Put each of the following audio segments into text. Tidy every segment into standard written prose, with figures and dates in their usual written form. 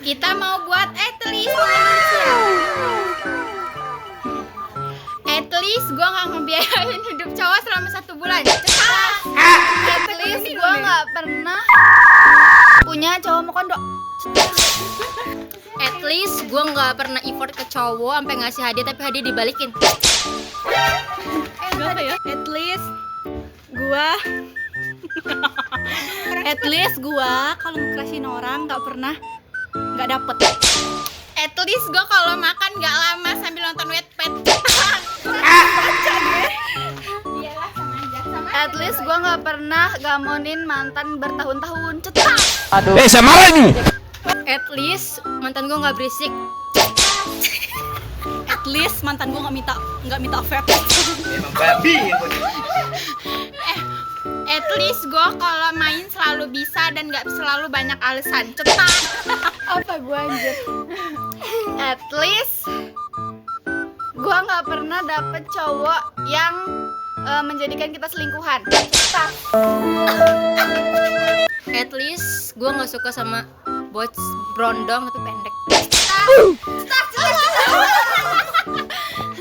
Kita mau buat etlist Indonesia. Etlist gue nggak ngebiayain hidup cowok selama 1 bulan. Etlist gue nggak pernah punya cowok mau kondok. At least gue nggak pernah effort ke cowok sampai ngasih hadiah tapi hadiah dibalikin. At least gue kalau ngekerasin orang nggak dapet. Etlist gue kalau makan nggak lama sambil nonton Wattpad. Iyalah sama aja. At least gue nggak pernah gamonin mantan bertahun-tahun. Cetak. Saya marah ini. At least mantan gue nggak berisik. At least mantan gue nggak minta vape. Emang babi. Etlist gue kalau main selalu bisa dan nggak selalu banyak alasan. Cetak. Apa gue anjir? At least gue nggak pernah dapet cowok yang menjadikan kita selingkuhan. Cetak. At least gue nggak suka sama bocah brondong tapi pendek.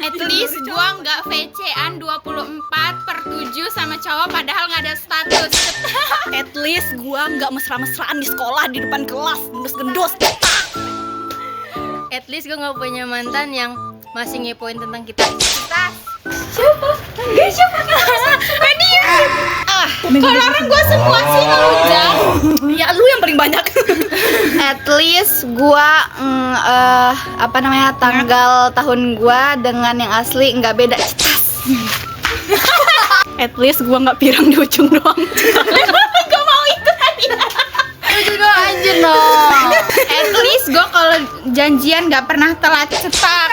Etlist gue nggak VC-an 24/7 sama cowok padahal nggak ada status. At least gue nggak mesra-mesraan di sekolah di depan kelas gendus-gendus. At least gue nggak punya mantan yang masih ngepoin tentang kita. Kalau orang gue semua sih ngelunjang. Ya lu yang paling banyak. At least gua tanggal tahun gua dengan yang asli nggak beda. Cetas. At least gua nggak pirang di ujung doang. Gue mau ikut tadi. Itu doang anjir dong. Etlist gue kalau janjian nggak pernah telat. Cetak.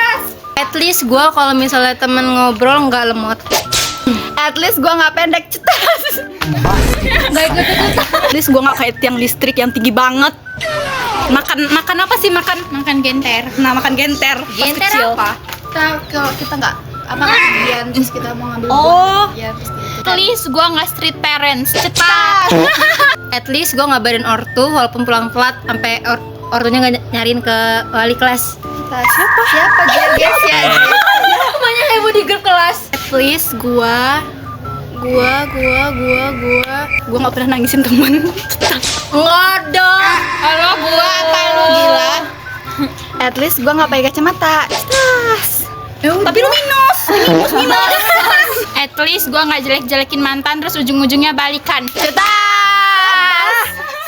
At least gue kalau misalnya temen ngobrol nggak lemot. At least gua nggak pendek. Cetas. Nggak ikut. At least gua nggak kayak tiang listrik yang tinggi banget. Makan apa sih Makan genter. Nah, makan genter. Pas Genter kecil. apa? Kalau kita nggak kemudian terus kita mau ngambil Oh. buah, ya terus gitu. Etlist gue nggak street parents. Cetak. At least gue ngabarin ortu walaupun pulang telat sampai ortunya nggak nyariin ke wali kelas. Siapa dia ya? Namanya heboh di grup kelas. At least gua nggak pernah nangisin temen. Ngodok. Kalau gue apa lu gila? At least gua nggak pakai kacamata. Tapi lu minus. Etlist gue nggak jelek-jelekin mantan terus ujung-ujungnya balikan.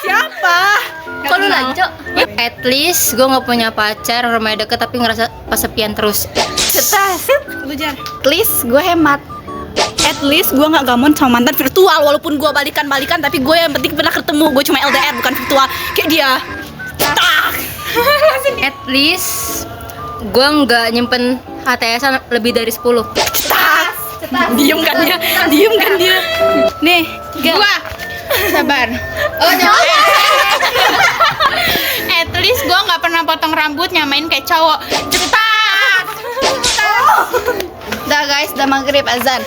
Siapa? Kok lu lanco? At least gue nggak punya pacar, rumahnya deket tapi ngerasa kesepian terus. Cetas. Lu jar. At least gua hemat. At least gua nggak gamon sama mantan virtual walaupun gua balikan tapi gue yang penting pernah ketemu. Gue cuma LDR bukan virtual kayak dia. At least gue nggak nyimpen HTS lebih dari 10. Diem kan dia. Nih, Gua sabar. Oh, jangan. Etlist gue nggak pernah potong rambut nyamain kayak cowok. Cetak. Udah guys, udah maghrib azan.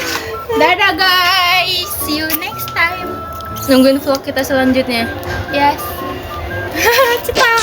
Dadah guys, see you next time. Nungguin vlog kita selanjutnya. Yes. Cetak.